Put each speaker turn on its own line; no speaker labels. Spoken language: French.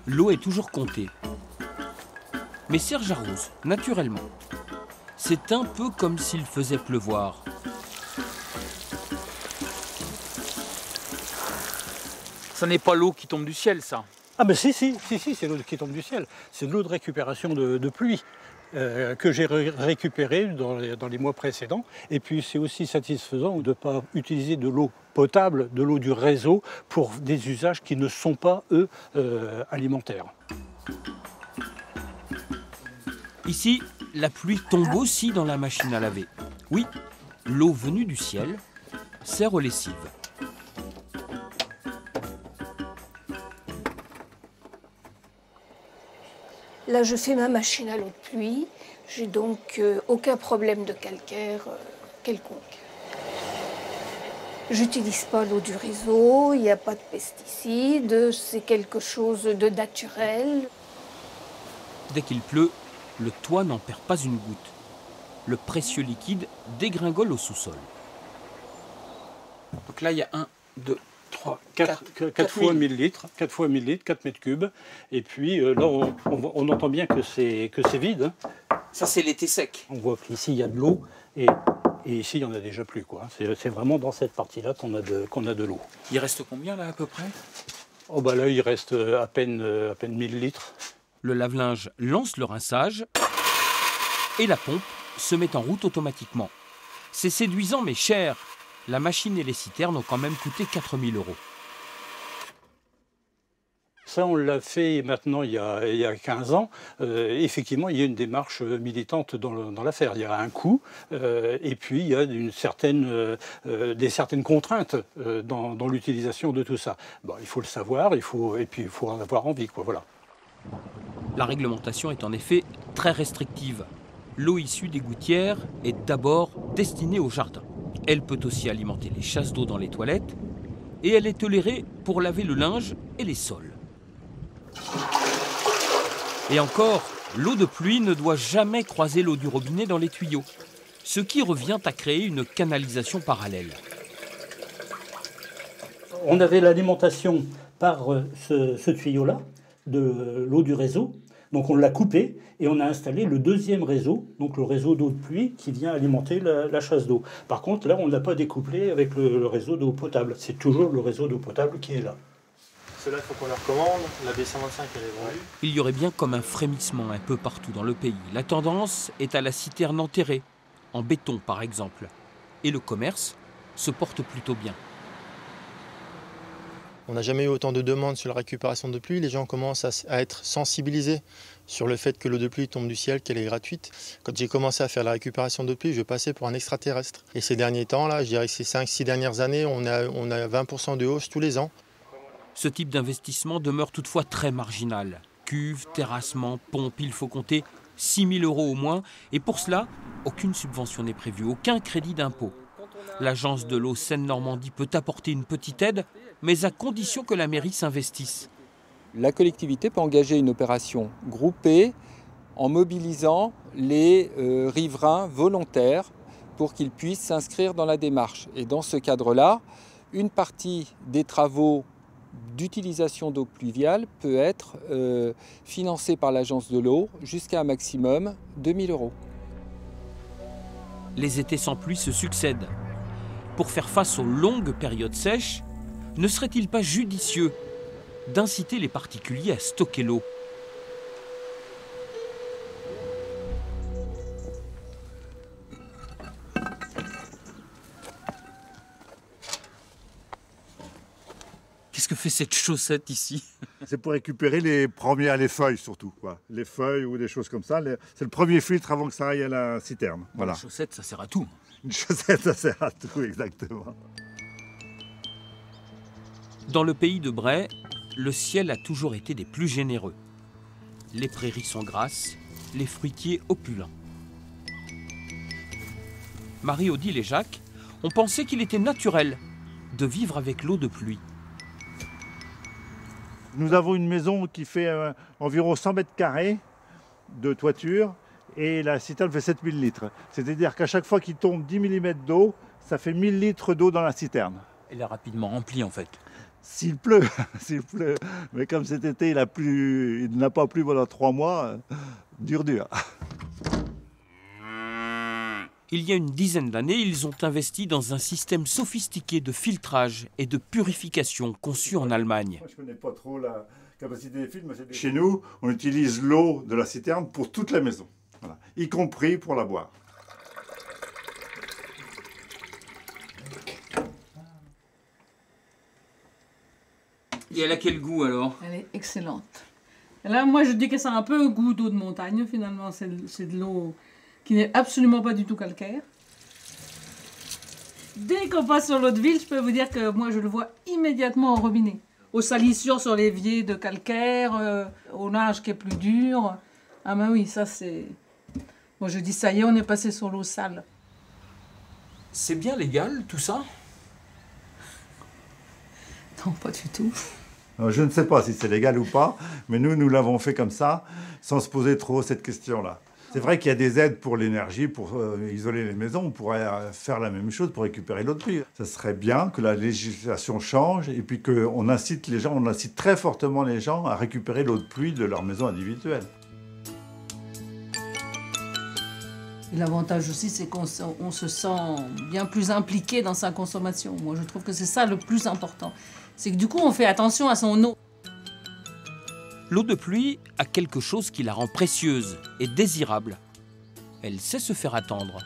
L'eau est toujours comptée. Mais Serge arrose, naturellement. C'est un peu comme s'il faisait pleuvoir.
Ça n'est pas l'eau qui tombe du ciel, ça.
Ah ben si, c'est l'eau qui tombe du ciel. C'est de l'eau de récupération de pluie que j'ai récupérée dans les mois précédents. Et puis c'est aussi satisfaisant de ne pas utiliser de l'eau potable, de l'eau du réseau, pour des usages qui ne sont pas, eux, alimentaires.
Ici, la pluie tombe aussi dans la machine à laver. Oui, l'eau venue du ciel sert aux lessives.
Là, je fais ma machine à l'eau de pluie. J'ai donc aucun problème de calcaire quelconque. J'utilise pas l'eau du réseau, il n'y a pas de pesticides, c'est quelque chose de naturel.
Dès qu'il pleut, le toit n'en perd pas une goutte. Le précieux liquide dégringole au sous-sol.
Donc là, il y a 1, 2, 3,
4 fois 1000 litres, 4 fois 1000 litres, 4 mètres cubes. Et puis là, on entend bien que c'est vide. Hein.
Ça, c'est l'été sec.
On voit qu'ici, il y a de l'eau et ici, il n'y en a déjà plus, quoi. C'est vraiment dans cette partie-là qu'on a de l'eau.
Il reste combien, là, à peu près?
Oh bah là, il reste à peine 1000 litres.
Le lave-linge lance le rinçage et la pompe se met en route automatiquement. C'est séduisant mais cher. La machine et les citernes ont quand même coûté 4 000 €.
Ça, on l'a fait maintenant il y a 15 ans. Effectivement, il y a une démarche militante dans l'affaire. Il y a un coût et puis il y a des certaines contraintes dans l'utilisation de tout ça. Bon, il faut le savoir, et puis il faut en avoir envie, quoi, voilà.
La réglementation est en effet très restrictive. L'eau issue des gouttières est d'abord destinée au jardin. Elle peut aussi alimenter les chasses d'eau dans les toilettes et elle est tolérée pour laver le linge et les sols. Et encore, l'eau de pluie ne doit jamais croiser l'eau du robinet dans les tuyaux, ce qui revient à créer une canalisation parallèle.
On avait l'alimentation par ce tuyau-là, de l'eau du réseau. Donc on l'a coupé et on a installé le deuxième réseau, donc le réseau d'eau de pluie qui vient alimenter la chasse d'eau. Par contre, là, on n'a pas découplé avec le réseau d'eau potable. C'est toujours le réseau d'eau potable qui est là.
Cela, il faut qu'on la recommande. La B125, elle est vendue.
Il y aurait bien comme un frémissement un peu partout dans le pays. La tendance est à la citerne enterrée, en béton par exemple. Et le commerce se porte plutôt bien.
On n'a jamais eu autant de demandes sur la récupération de pluie. Les gens commencent à être sensibilisés sur le fait que l'eau de pluie tombe du ciel, qu'elle est gratuite. Quand j'ai commencé à faire la récupération de pluie, je passais pour un extraterrestre. Et ces derniers temps, là, je dirais que ces 5-6 dernières années, on a 20% de hausse tous les ans.
Ce type d'investissement demeure toutefois très marginal. Cuve, terrassement, pompe, il faut compter 6 000 € au moins. Et pour cela, aucune subvention n'est prévue, aucun crédit d'impôt. L'agence de l'eau Seine-Normandie peut apporter une petite aide, mais à condition que la mairie s'investisse.
La collectivité peut engager une opération groupée en mobilisant les riverains volontaires pour qu'ils puissent s'inscrire dans la démarche. Et dans ce cadre-là, une partie des travaux d'utilisation d'eau pluviale peut être financée par l'agence de l'eau jusqu'à un maximum de 1 000 €.
Les étés sans pluie se succèdent. Pour faire face aux longues périodes sèches, ne serait-il pas judicieux d'inciter les particuliers à stocker l'eau ? Qu'est-ce que fait cette chaussette ici?
C'est pour récupérer les feuilles surtout, quoi. Les feuilles ou des choses comme ça. C'est le premier filtre avant que ça aille à la citerne. Voilà.
Une chaussette, ça sert à tout.
Une chaussette, ça sert à tout, exactement.
Dans le pays de Bray, le ciel a toujours été des plus généreux. Les prairies sont grasses, les fruitiers opulents. Marie-Odile et Jacques ont pensé qu'il était naturel de vivre avec l'eau de pluie.
Nous avons une maison qui fait environ 100 mètres carrés de toiture et la citerne fait 7000 litres. C'est-à-dire qu'à chaque fois qu'il tombe 10 mm d'eau, ça fait 1000 litres d'eau dans la citerne.
Elle est rapidement remplie en fait.
S'il pleut, s'il pleut. Mais comme cet été, il n'a pas plu pendant 3 mois, dur.
Il y a une dizaine d'années, ils ont investi dans un système sophistiqué de filtrage et de purification conçu en Allemagne.
Moi, je ne connais pas trop la capacité des films. Chez nous, on utilise l'eau de la citerne pour toute la maison, voilà, y compris pour la boire.
Et elle a quel goût alors?
Elle est excellente. Et là, moi, je dis que ça a un peu un goût d'eau de montagne, finalement. C'est de l'eau qui n'est absolument pas du tout calcaire. Dès qu'on passe sur l'eau de ville, je peux vous dire que moi, je le vois immédiatement au robinet. Aux salissures sur l'évier de calcaire, au nage qui est plus dur. Ah ben oui, ça c'est... Moi, je dis, ça y est, on est passé sur l'eau sale.
C'est bien légal tout ça?
Non, pas du tout.
Je ne sais pas si c'est légal ou pas, mais nous l'avons fait comme ça, sans se poser trop cette question-là. C'est vrai qu'il y a des aides pour l'énergie, pour isoler les maisons. On pourrait faire la même chose pour récupérer l'eau de pluie. Ça serait bien que la législation change et puis qu'on incite les gens, on incite très fortement les gens à récupérer l'eau de pluie de leur maison individuelle.
L'avantage aussi, c'est qu'on se sent bien plus impliqué dans sa consommation. Moi, je trouve que c'est ça le plus important. C'est que du coup, on fait attention à son eau.
L'eau de pluie a quelque chose qui la rend précieuse et désirable. Elle sait se faire attendre.